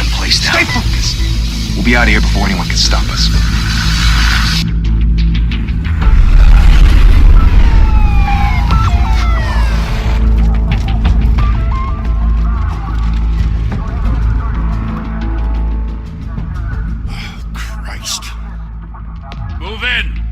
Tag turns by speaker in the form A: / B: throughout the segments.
A: damn place down.
B: Stay focused.
A: We'll be out of here before anyone can stop us.
B: Christ.
C: Move in!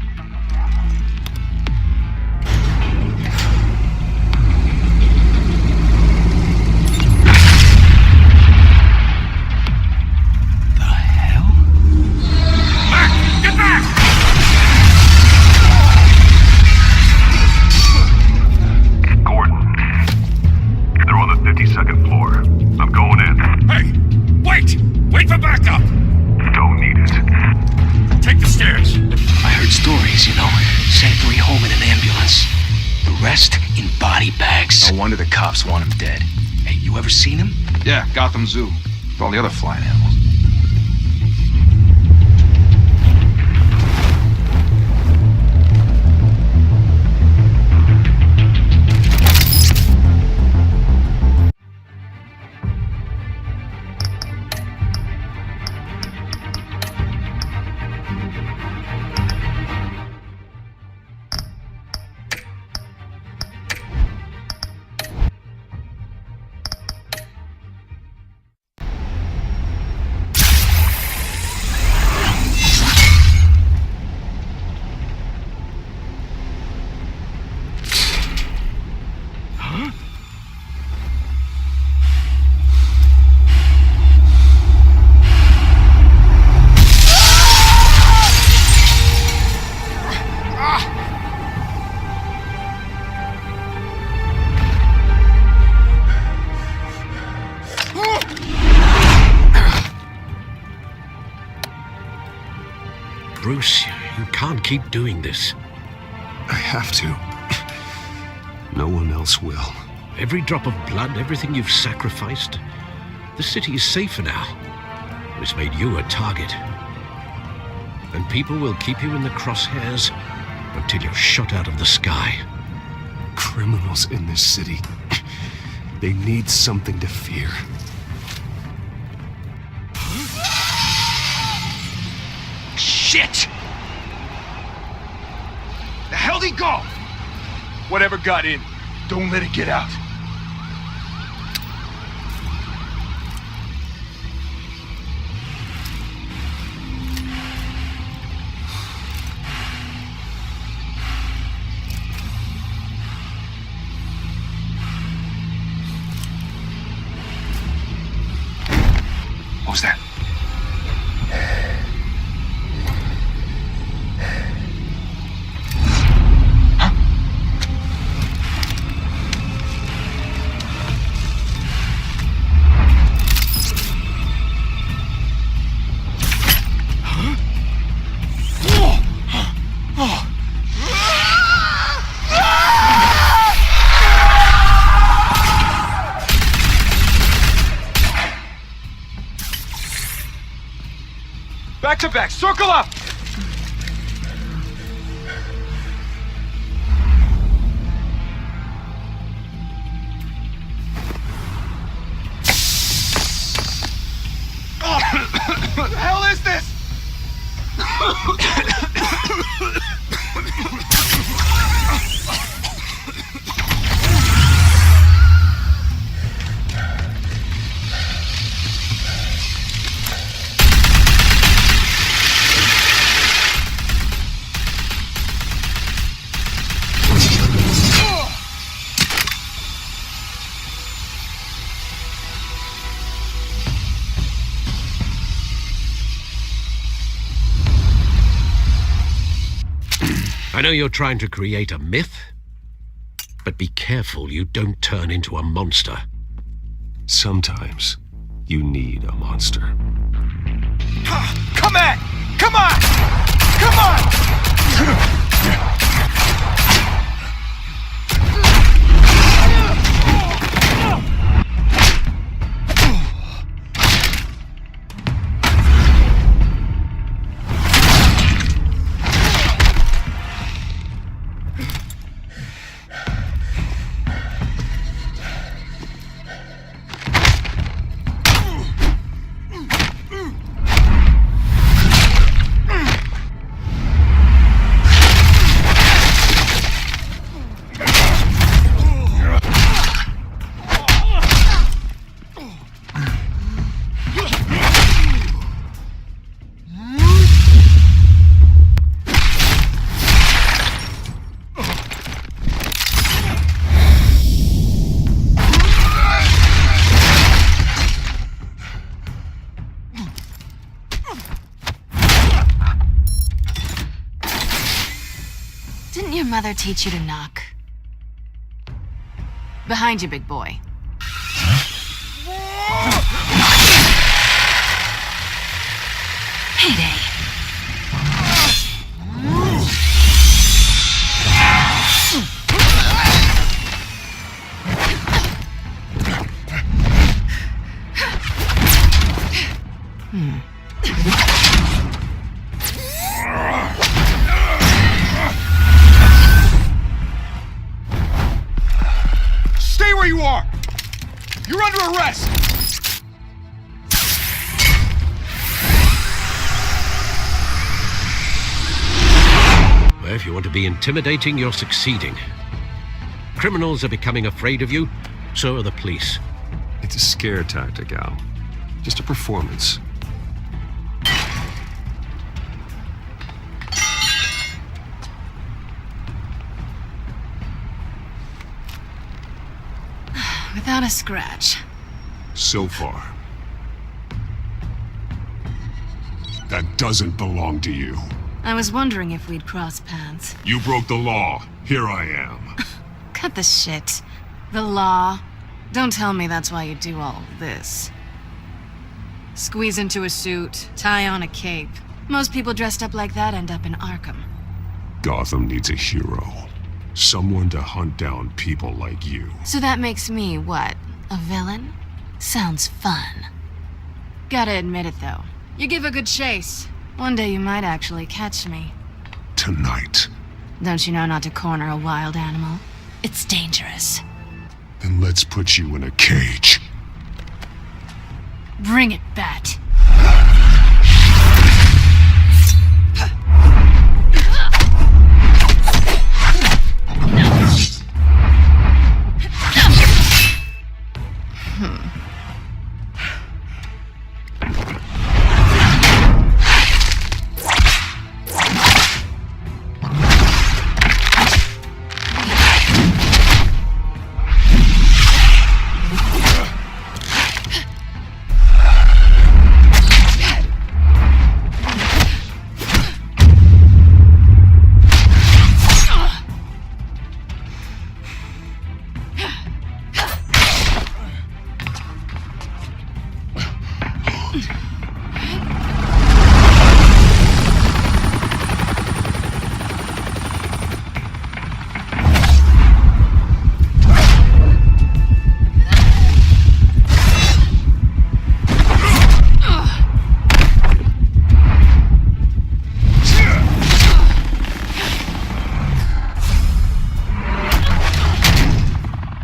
A: No wonder the cops want him dead. Hey, you ever seen him?
B: Yeah, Gotham Zoo. With all the other flying animals.
D: Bruce, you can't keep doing this.
E: I have to. No one else will.
D: Every drop of blood, everything you've sacrificed. The city is safer now. It's made you a target. And people will keep you in the crosshairs until you're shot out of the sky.
E: Criminals in this city. They need something to fear.
B: Shit! The hell'd he go? Whatever got in, don't let it get out. What was that? Back to back, circle up! What the hell is this?
D: I know you're trying to create a myth, but be careful you don't turn into a monster.
E: Sometimes you need a monster.
B: Come at! Come on! Come on!
F: Didn't your mother teach you to knock? Behind you, big boy. Payday.
B: Stay where you are! You're under arrest!
D: Well, if you want to be intimidating, you're succeeding. Criminals are becoming afraid of you, so are the police.
E: It's a scare tactic, Al. Just a performance.
F: Without a scratch.
E: So far. That doesn't belong to you.
F: I was wondering if we'd cross paths.
E: You broke the law. Here I am.
F: Cut the shit. The law. Don't tell me that's why you do all this. Squeeze into a suit, tie on a cape. Most people dressed up like that end up in Arkham.
E: Gotham needs a hero. Someone to hunt down people like you.
F: So that makes me, what, a villain? Sounds fun. Gotta admit it, though. You give a good chase. One day you might actually catch me.
E: Tonight.
F: Don't you know not to corner a wild animal? It's dangerous.
E: Then let's put you in a cage.
F: Bring it, Bat.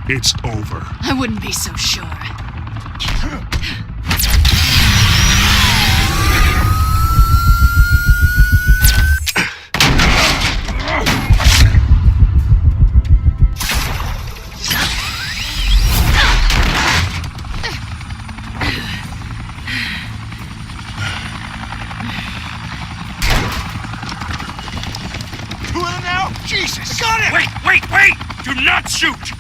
E: It's over.
F: I wouldn't be so sure.
B: You in now? Jesus! Got it!
C: Wait! Do not shoot!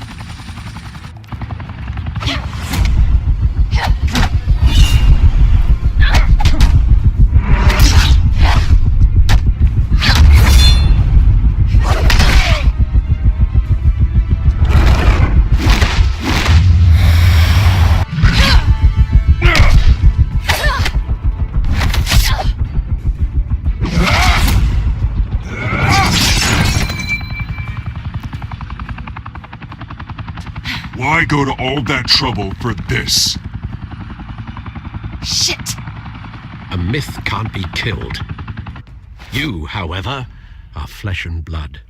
E: Why go to all that trouble for this?
F: Shit!
D: A myth can't be killed. You, however, are flesh and blood.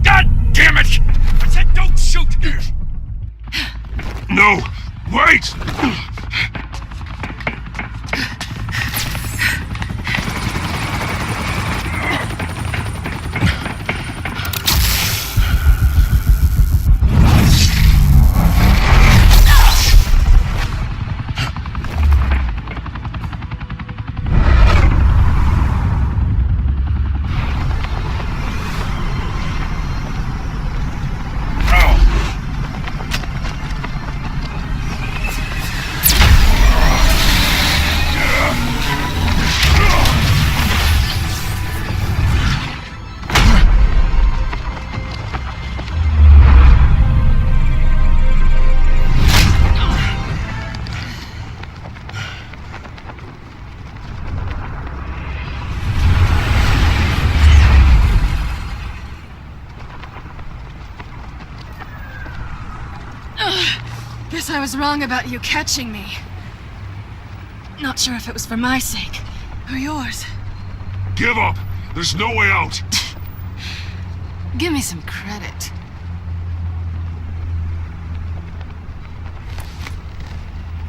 C: God damn it! I said don't shoot!
E: No! Wait!
F: Guess I was wrong about you catching me. Not sure if it was for my sake or yours.
E: Give up! There's no way out!
F: Give me some credit.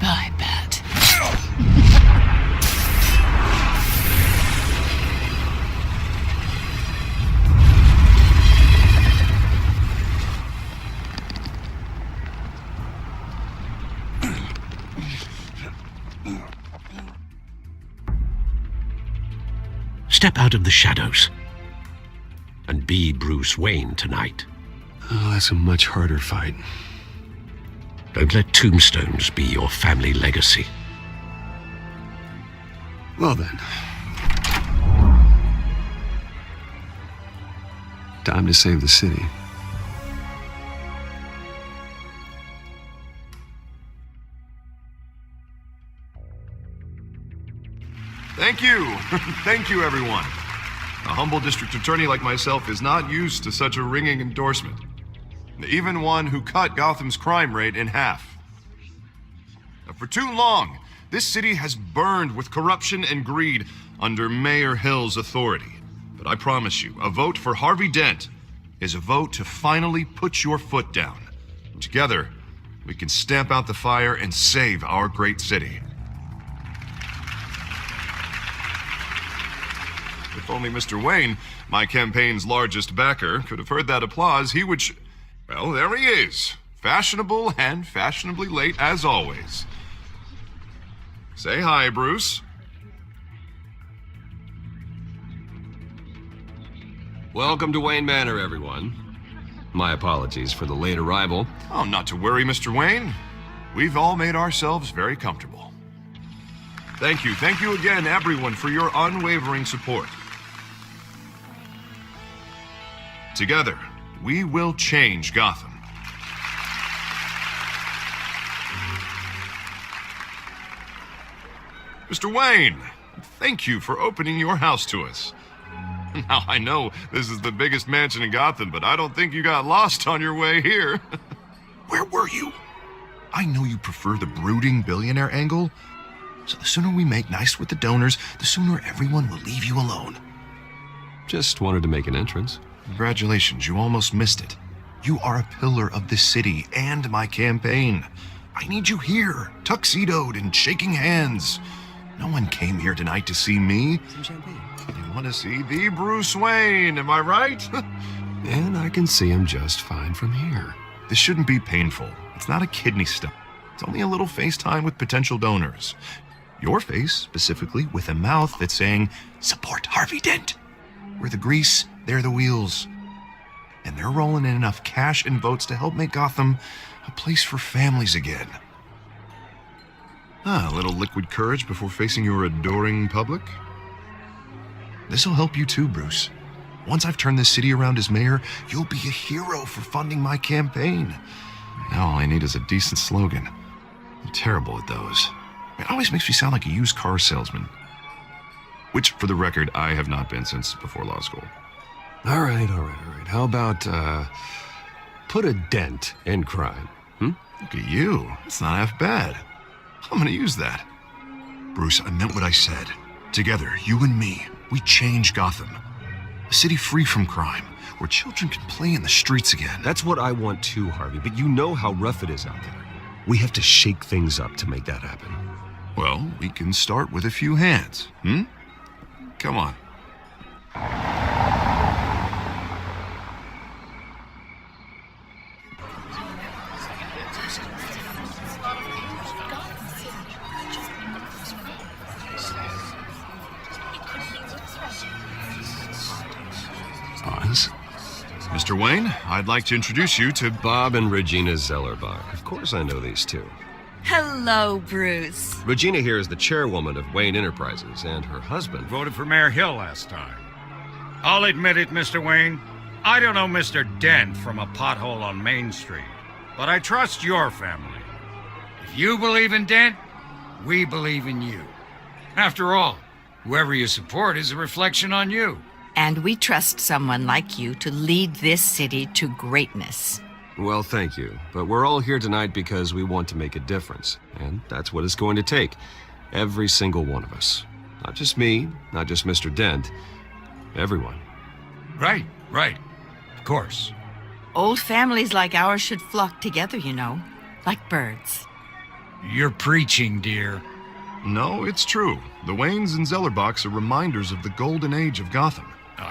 F: Bye, Bat.
D: Step out of the shadows and be Bruce Wayne tonight.
E: Oh, that's a much harder fight.
D: Don't let tombstones be your family legacy.
E: Well then. Time to save the city.
G: Thank you. Thank you, everyone. A humble district attorney like myself is not used to such a ringing endorsement. Even one who cut Gotham's crime rate in half. For too long, this city has burned with corruption and greed under Mayor Hill's authority. But I promise you, a vote for Harvey Dent is a vote to finally put your foot down. Together, we can stamp out the fire and save our great city. If only Mr. Wayne, my campaign's largest backer, could have heard that applause, he would well, there he is. Fashionable and fashionably late as always. Say hi, Bruce.
E: Welcome to Wayne Manor, everyone. My apologies for the late arrival.
G: Oh, not to worry, Mr. Wayne. We've all made ourselves very comfortable. Thank you again, everyone, for your unwavering support. Together, we will change Gotham. Mr. Wayne, thank you for opening your house to us. Now, I know this is the biggest mansion in Gotham, but I don't think you got lost on your way here. Where were you? I know you prefer the brooding billionaire angle, so the sooner we make nice with the donors, the sooner everyone will leave you alone.
E: Just wanted to make an entrance.
G: Congratulations, you almost missed it. You are a pillar of this city and my campaign. I need you here, tuxedoed and shaking hands. No one came here tonight to see me.
E: Some champagne.
G: They want to see the Bruce Wayne, am I right?
E: And I can see him just fine from here.
G: This shouldn't be painful. It's not a kidney stone. It's only a little FaceTime with potential donors. Your face, specifically, with a mouth that's saying, support Harvey Dent. We're the grease, they're the wheels. And they're rolling in enough cash and votes to help make Gotham a place for families again. A little liquid courage before facing your adoring public. This'll help you too, Bruce. Once I've turned this city around as mayor, you'll be a hero for funding my campaign. Now all I need is a decent slogan. I'm terrible at those. It always makes me sound like a used car salesman. Which, for the record, I have not been since before law school.
E: All right. How about, put a dent in crime?
G: Look at you. It's not half bad. I'm gonna use that. Bruce, I meant what I said. Together, you and me, we change Gotham. A city free from crime, where children can play in the streets again.
E: That's what I want too, Harvey, but you know how rough it is out there. We have to shake things up to make that happen.
G: Well, we can start with a few hands, Come on.
E: Pause.
G: Mr. Wayne, I'd like to introduce you to
E: Bob and Regina Zellerbach. Of course I know these two.
H: Hello, Bruce.
E: Regina here is the chairwoman of Wayne Enterprises, and her husband...
C: Voted for Mayor Hill last time. I'll admit it, Mr. Wayne. I don't know Mr. Dent from a pothole on Main Street, but I trust your family. If you believe in Dent, we believe in you. After all, whoever you support is a reflection on you.
H: And we trust someone like you to lead this city to greatness.
E: Well, thank you. But we're all here tonight because we want to make a difference. And that's what it's going to take. Every single one of us. Not just me, not just Mr. Dent. Everyone.
C: Right. Of course.
H: Old families like ours should flock together, you know, like birds.
C: You're preaching, dear.
G: No, it's true. The Waynes and Zellerbachs are reminders of the golden age of Gotham.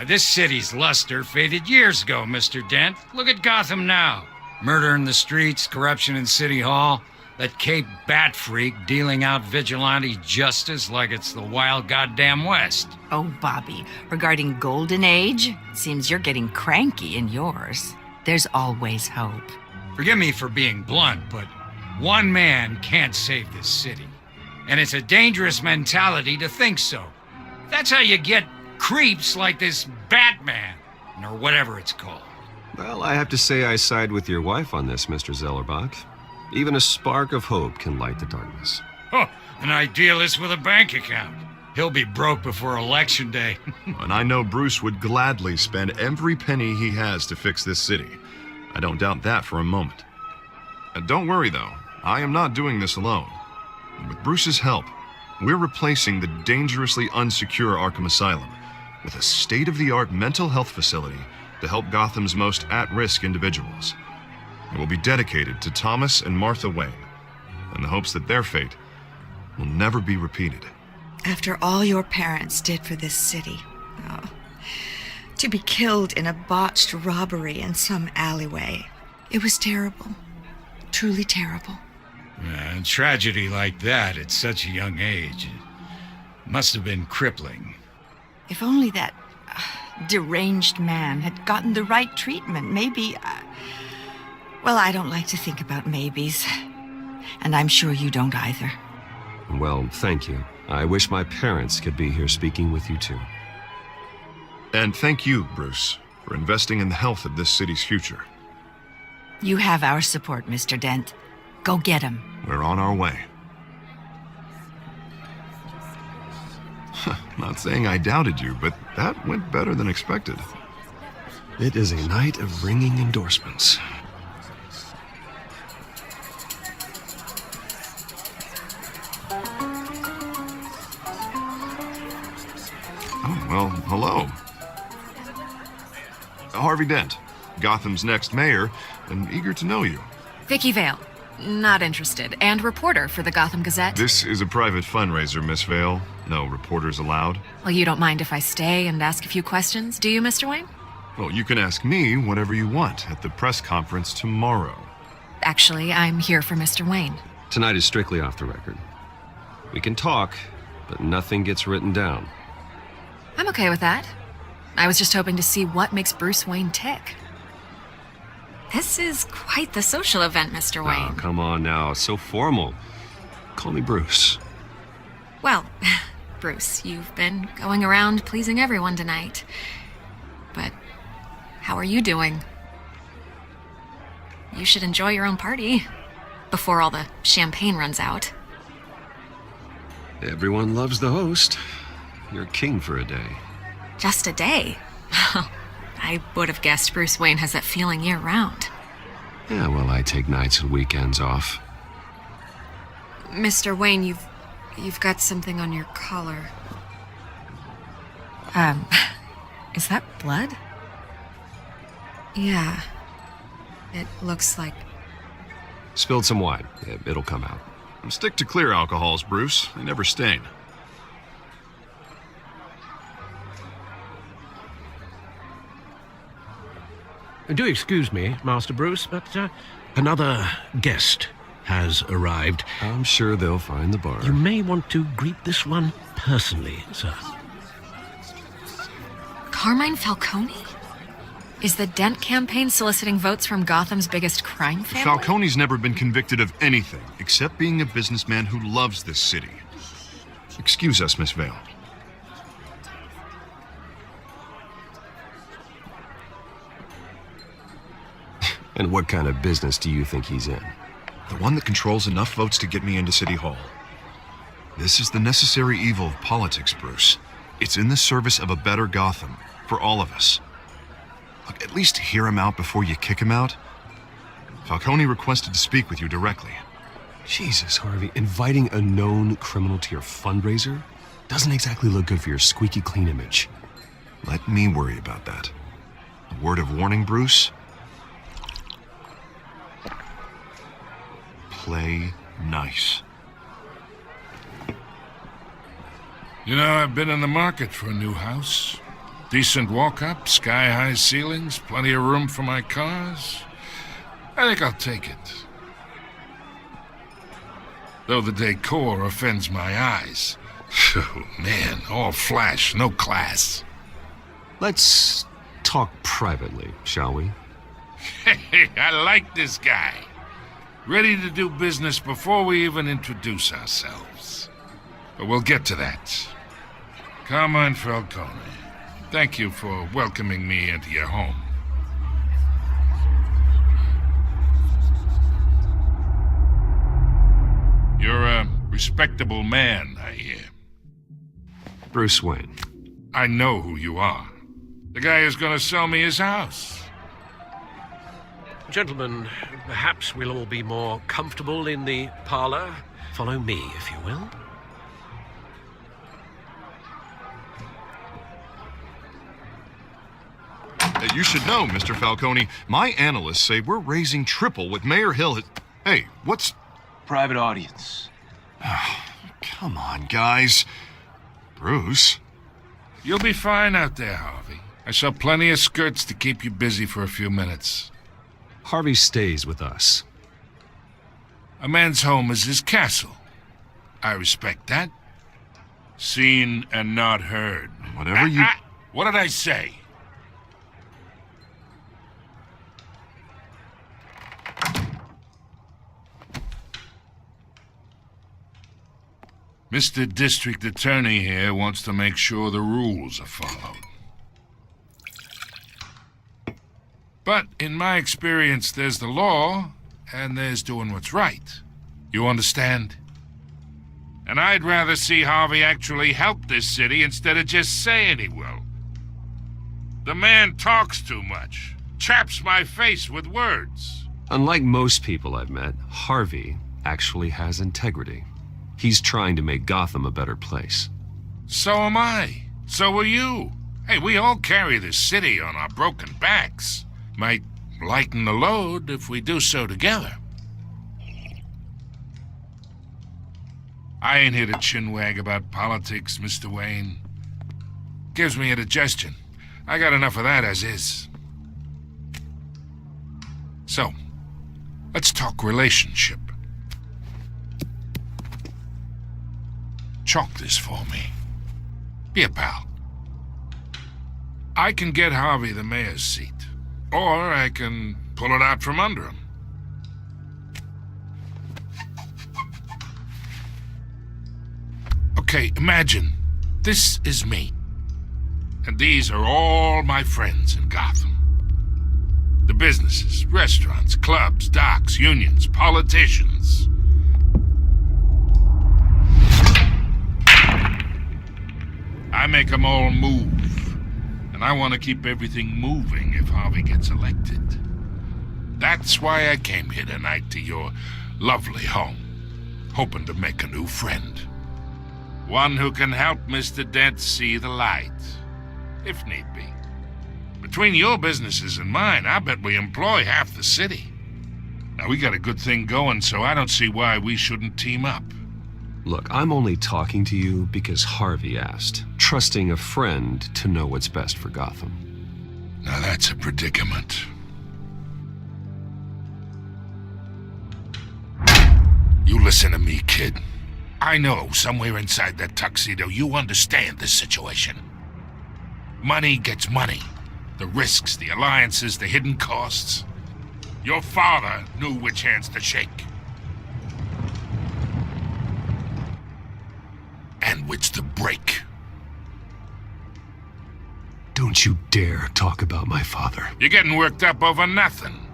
C: This city's luster faded years ago, Mr. Dent. Look at Gotham now. Murder in the streets, corruption in City Hall, that Cape Bat freak dealing out vigilante justice like it's the wild goddamn West.
H: Oh, Bobby, regarding Golden Age, seems you're getting cranky in yours. There's always hope.
C: Forgive me for being blunt, but one man can't save this city. And it's a dangerous mentality to think so. That's how you get creeps like this Batman, or whatever it's called.
E: Well, I have to say I side with your wife on this, Mr. Zellerbach. Even a spark of hope can light the darkness.
C: Oh, an idealist with a bank account. He'll be broke before Election Day.
G: And I know Bruce would gladly spend every penny he has to fix this city. I don't doubt that for a moment. Don't worry, though. I am not doing this alone. With Bruce's help, we're replacing the dangerously unsecure Arkham Asylum with a state-of-the-art mental health facility to help Gotham's most at-risk individuals. It will be dedicated to Thomas and Martha Wayne, in the hopes that their fate will never be repeated.
I: After all your parents did for this city, to be killed in a botched robbery in some alleyway, it was terrible. Truly terrible.
C: A tragedy like that at such a young age, it must have been crippling.
H: If only that deranged man had gotten the right treatment, maybe... Well, I don't like to think about maybes. And I'm sure you don't either.
E: Well, thank you. I wish my parents could be here speaking with you too.
G: And thank you, Bruce, for investing in the health of this city's future.
H: You have our support, Mr. Dent. Go get him.
G: We're on our way. Not saying I doubted you, but that went better than expected.
E: It is a night of ringing endorsements.
G: Oh, well, hello. Harvey Dent, Gotham's next mayor, and eager to know you.
F: Vicky Vale. Not interested. And reporter for the Gotham Gazette.
G: This is a private fundraiser, Miss Vale. No reporters allowed.
F: Well, you don't mind if I stay and ask a few questions, do you, Mr. Wayne?
G: Well, you can ask me whatever you want at the press conference tomorrow.
F: Actually, I'm here for Mr. Wayne.
E: Tonight is strictly off the record. We can talk, but nothing gets written down.
F: I'm okay with that. I was just hoping to see what makes Bruce Wayne tick. This is quite the social event, Mr. Wayne.
E: Oh, come on now. It's so formal. Call me Bruce.
F: Well, Bruce, you've been going around pleasing everyone tonight. But how are you doing? You should enjoy your own party before all the champagne runs out.
E: Everyone loves the host. You're king for a day.
F: Just a day? I would have guessed Bruce Wayne has that feeling year-round.
E: Yeah, well, I take nights and weekends off.
F: Mr. Wayne, you've got something on your collar. Is that blood? Yeah. It looks like...
E: Spilled some wine. It'll come out.
G: Stick to clear alcohols, Bruce. They never stain.
D: Do excuse me, Master Bruce, but another guest has arrived.
E: I'm sure they'll find the bar.
D: You may want to greet this one personally, sir.
F: Carmine Falcone? Is the Dent campaign soliciting votes from Gotham's biggest crime family?
G: Falcone's never been convicted of anything except being a businessman who loves this city. Excuse us, Miss Vale.
E: And what kind of business do you think he's in?
G: The one that controls enough votes to get me into City Hall. This is the necessary evil of politics, Bruce. It's in the service of a better Gotham, for all of us. Look, at least hear him out before you kick him out. Falcone requested to speak with you directly.
E: Jesus, Harvey, inviting a known criminal to your fundraiser doesn't exactly look good for your squeaky clean image.
G: Let me worry about that. A word of warning, Bruce? Play nice.
J: You know, I've been in the market for a new house. Decent walk-up, sky-high ceilings, plenty of room for my cars. I think I'll take it. Though the decor offends my eyes. Oh, man, all flash, no class.
E: Let's talk privately, shall we?
J: Hey, I like this guy. Ready to do business before we even introduce ourselves. But we'll get to that. Carmine Falcone, thank you for welcoming me into your home. You're a respectable man, I hear.
E: Bruce Wayne.
J: I know who you are. The guy who's gonna sell me his house.
D: Gentlemen, perhaps we'll all be more comfortable in the parlor. Follow me, if you will.
G: You should know, Mr. Falcone, my analysts say we're raising triple what Mayor Hill has... Hey, what's...
A: Private audience.
G: Come on, guys. Bruce?
J: You'll be fine out there, Harvey. I saw plenty of skirts to keep you busy for a few minutes.
E: Harvey stays with us.
J: A man's home is his castle. I respect that. Seen and not heard.
G: Whatever you...
J: What did I say? Mr. District Attorney here wants to make sure the rules are followed. But in my experience, there's the law, and there's doing what's right. You understand? And I'd rather see Harvey actually help this city instead of just saying he will. The man talks too much, chaps my face with words.
E: Unlike most people I've met, Harvey actually has integrity. He's trying to make Gotham a better place.
J: So am I. So are you. Hey, we all carry this city on our broken backs. Might lighten the load if we do so together. I ain't here to chinwag about politics, Mr. Wayne. Gives me indigestion. I got enough of that as is. So, let's talk relationship. Chalk this for me. Be a pal. I can get Harvey the mayor's seat, or I can pull it out from under him. Okay, imagine this is me, and these are all my friends in Gotham. The businesses, restaurants, clubs, docks, unions, politicians. I make them all move, and I want to keep everything moving if Harvey gets elected. That's why I came here tonight to your lovely home, hoping to make a new friend. One who can help Mr. Dent see the light, if need be. Between your businesses and mine, I bet we employ half the city. Now, we got a good thing going, so I don't see why we shouldn't team up.
E: Look, I'm only talking to you because Harvey asked, trusting a friend to know what's best for Gotham.
J: Now that's a predicament. You listen to me, kid. I know somewhere inside that tuxedo you understand this situation. Money gets money. The risks, the alliances, the hidden costs. Your father knew which hands to shake. And which to break.
E: Don't you dare talk about my father.
J: You're getting worked up over nothing.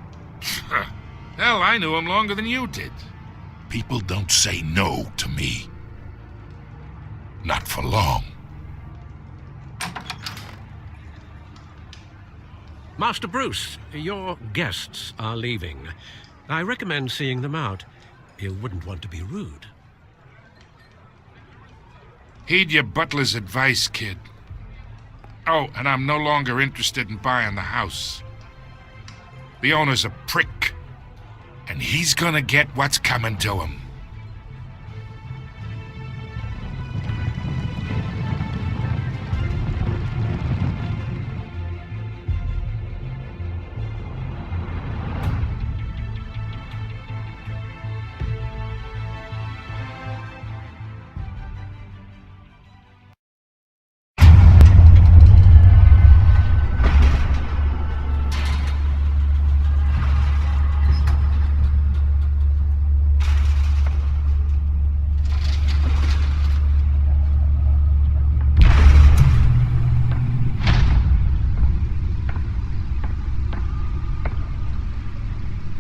J: Hell, I knew him longer than you did. People don't say no to me. Not for long.
D: Master Bruce, your guests are leaving. I recommend seeing them out. You wouldn't want to be rude.
J: Heed your butler's advice, kid. Oh, and I'm no longer interested in buying the house. The owner's a prick, and he's gonna get what's coming to him.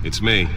E: It's me.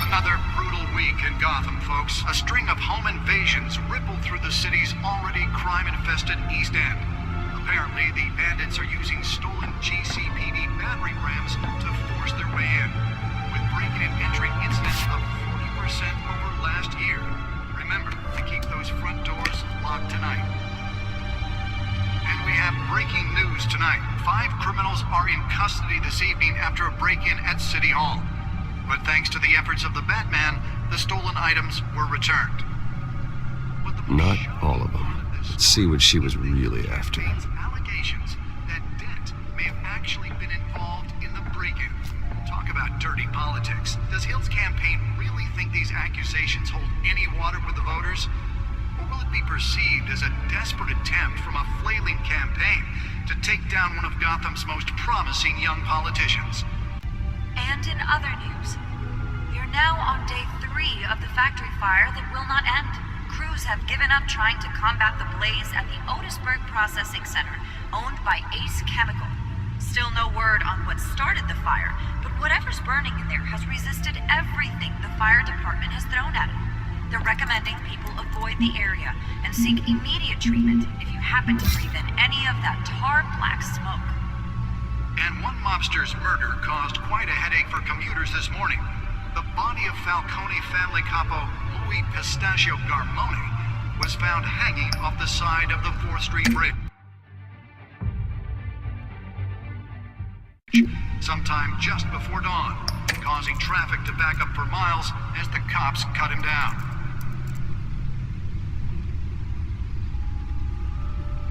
K: Another brutal week in Gotham, folks. A string of home invasions rippled through the city's already crime-infested East End. Apparently, the bandits are using stolen GCPD battering rams to force their way in, with breaking and entering incidents up 40% over last year. Remember to keep those front doors locked tonight. And we have breaking news tonight. 5 criminals are in custody this evening after a break-in at City Hall. But thanks to the efforts of the Batman, the stolen items were returned.
E: Not all of them. Let's see what she was really after.
K: Allegations that Dent may have actually been involved in the break-in. Talk about dirty politics. Does Hill's campaign really think these accusations hold any water with the voters? Or will it be perceived as a desperate attempt from a flailing campaign to take down one of Gotham's most promising young politicians?
L: And in other news, we are now on day 3 of the factory fire that will not end. Crews have given up trying to combat the blaze at the Otisburg Processing Center, owned by Ace Chemical. Still no word on what started the fire, but whatever's burning in there has resisted everything the fire department has thrown at it. They're recommending people avoid the area and seek immediate treatment if you happen to breathe in any of that tar black smoke.
K: And one mobster's murder caused quite a headache for commuters this morning. The body of Falcone family capo Louis Pistachio Garmone was found hanging off the side of the 4th Street Bridge sometime just before dawn, causing traffic to back up for miles as the cops cut him down.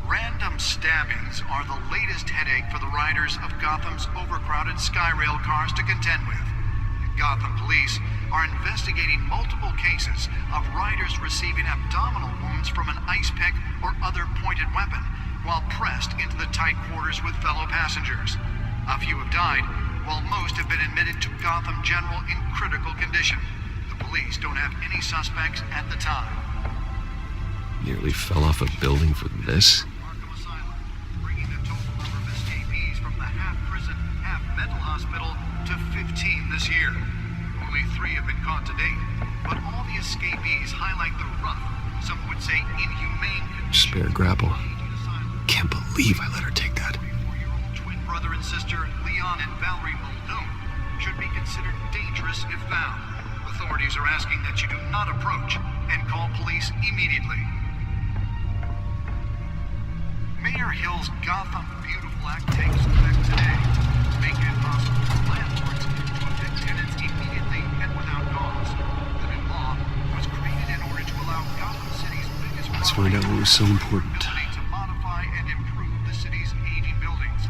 K: Random stabbings are the latest headache for the riders of Gotham's overcrowded Skyrail cars to contend with. Gotham police are investigating multiple cases of riders receiving abdominal wounds from an ice pick or other pointed weapon while pressed into the tight quarters with fellow passengers. A few have died, while most have been admitted to Gotham General in critical condition. The police don't have any suspects at the time.
E: Nearly fell off a building for this?
K: Hospital to 15 this year. Only 3 have been caught to date, but all the escapees highlight the rough, some would say inhumane condition.
E: Spare grapple. Can't believe I let her take that.
K: 4-year-old twin brother and sister Leon and Valerie Muldoon should be considered dangerous if found. Authorities are asking that you do not approach and call police immediately. Mayor Hill's Gotham Beautiful Act takes effect today, making it possible for landlords to evict tenants immediately and without cause. The new law was created in order to allow Gotham City's biggest
E: Let's find out what was so important.
K: to modify and improve the city's aging buildings.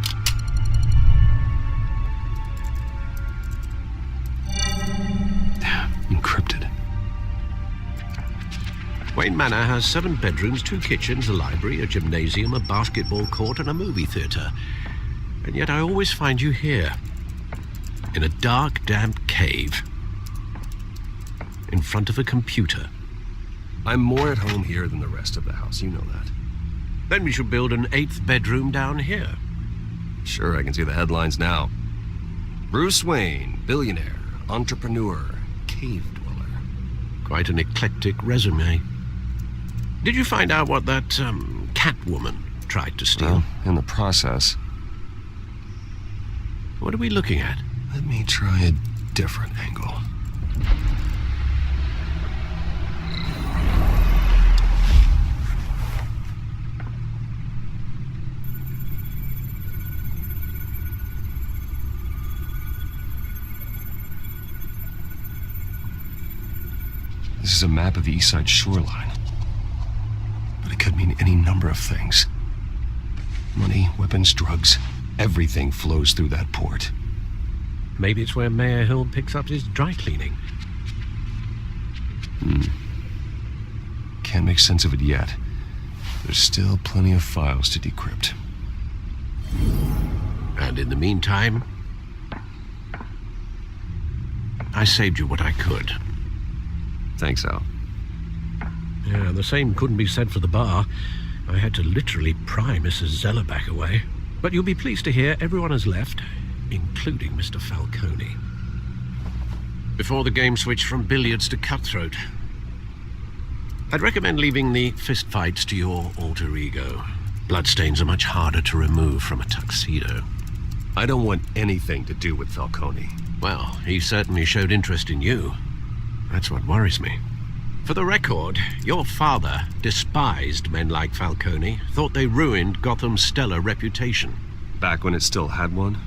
E: Encrypted.
D: Wayne Manor has 7 bedrooms, 2 kitchens, a library, a gymnasium, a basketball court, and a movie theater. And yet I always find you here, in a dark, damp cave. in front of a computer.
E: I'm more at home here than the rest of the house, you know that.
D: Then we should build an 8th bedroom down here.
E: Sure, I can see the headlines now. Bruce Wayne, billionaire, entrepreneur, cave dweller.
D: Quite an eclectic resume. Did you find out what that, Catwoman tried to steal?
E: Well, in the process.
D: What are we looking at?
E: Let me try a different angle. This is a map of the East Side shoreline. But it could mean any number of things. Money, weapons, drugs, everything flows through that port.
D: Maybe it's where Mayor Hill picks up his dry cleaning.
E: Can't make sense of it yet. There's still plenty of files to decrypt.
D: And in the meantime, I saved you what I could.
E: Thanks, Al.
D: Yeah, the same couldn't be said for the bar. I had to literally pry Mrs. Zellerback away. But you'll be pleased to hear everyone has left, including Mr. Falcone. Before the game switched from billiards to cutthroat. I'd recommend leaving the fistfights to your alter ego. Bloodstains are much harder to remove from a tuxedo.
E: I don't want anything to do with Falcone.
D: Well, he certainly showed interest in you. That's what worries me. For the record, your father despised men like Falcone, thought they ruined Gotham's stellar reputation.
E: Back when it still had one?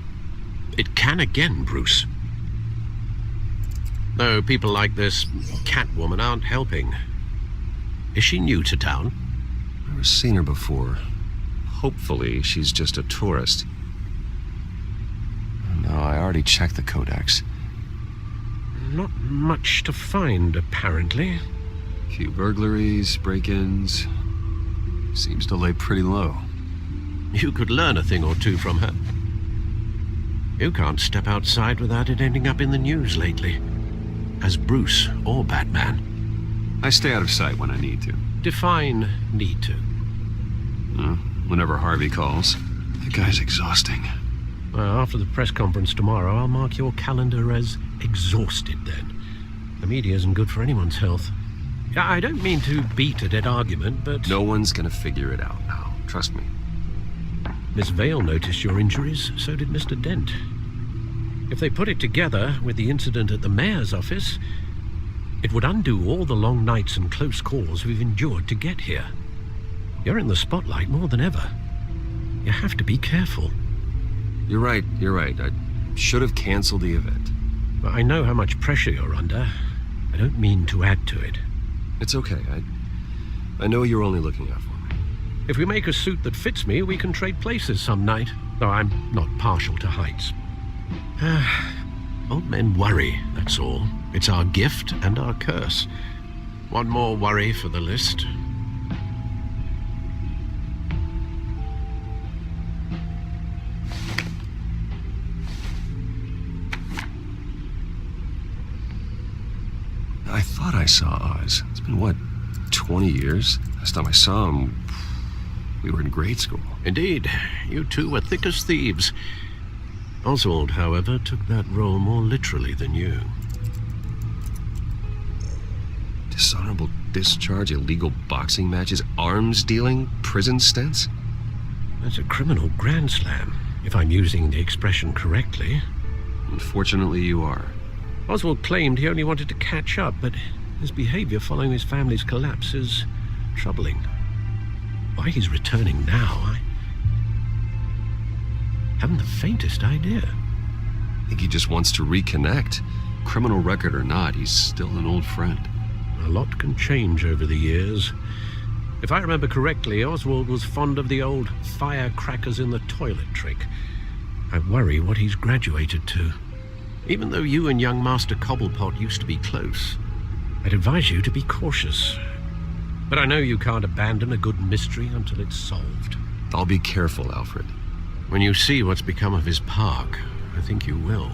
D: It can again, Bruce. Though people like this Catwoman aren't helping. Is she new to town?
E: Never seen her before. Hopefully, she's just a tourist. No, I already checked the codex.
D: Not much to find, apparently.
E: A few burglaries, break-ins. Seems to lay pretty low.
D: You could learn a thing or two from her. You can't step outside without it ending up in the news lately. As Bruce or Batman.
E: I stay out of sight when I need to.
D: Define need to.
E: Whenever Harvey calls. That guy's exhausting.
D: Well, after the press conference tomorrow, I'll mark your calendar as exhausted then. The media isn't good for anyone's health. I don't mean to beat a dead argument, but...
E: No one's gonna figure it out now. Trust me.
D: Miss Vale noticed your injuries, so did Mr. Dent. If they put it together with the incident at the mayor's office, it would undo all the long nights and close calls we've endured to get here. You're in the spotlight more than ever. You have to be careful.
E: You're right. I should have canceled the event.
D: But I know how much pressure you're under. I don't mean to add to it.
E: It's okay. I know you're only looking out for me.
D: If we make a suit that fits me, we can trade places some night. Though I'm not partial to heights. Old men worry, that's all. It's our gift and our curse. One more worry for the list.
E: I thought I saw Oz. It's been, what, 20 years? Last time I saw him, we were in grade school.
D: Indeed. You two were thick as thieves. Oswald, however, took that role more literally than you.
E: Dishonorable discharge, illegal boxing matches, arms dealing, prison stints?
D: That's a criminal grand slam, if I'm using the expression correctly.
E: Unfortunately, you are.
D: Oswald claimed he only wanted to catch up, but his behavior following his family's collapse is troubling. Why he's returning now, I haven't the faintest idea.
E: I think he just wants to reconnect. Criminal record or not, he's still an old friend.
D: A lot can change over the years. If I remember correctly, Oswald was fond of the old firecrackers in the toilet trick. I worry what he's graduated to. Even though you and young Master Cobblepot used to be close, I'd advise you to be cautious. But I know you can't abandon a good mystery until it's solved.
E: I'll be careful, Alfred.
D: When you see what's become of his park, I think you will.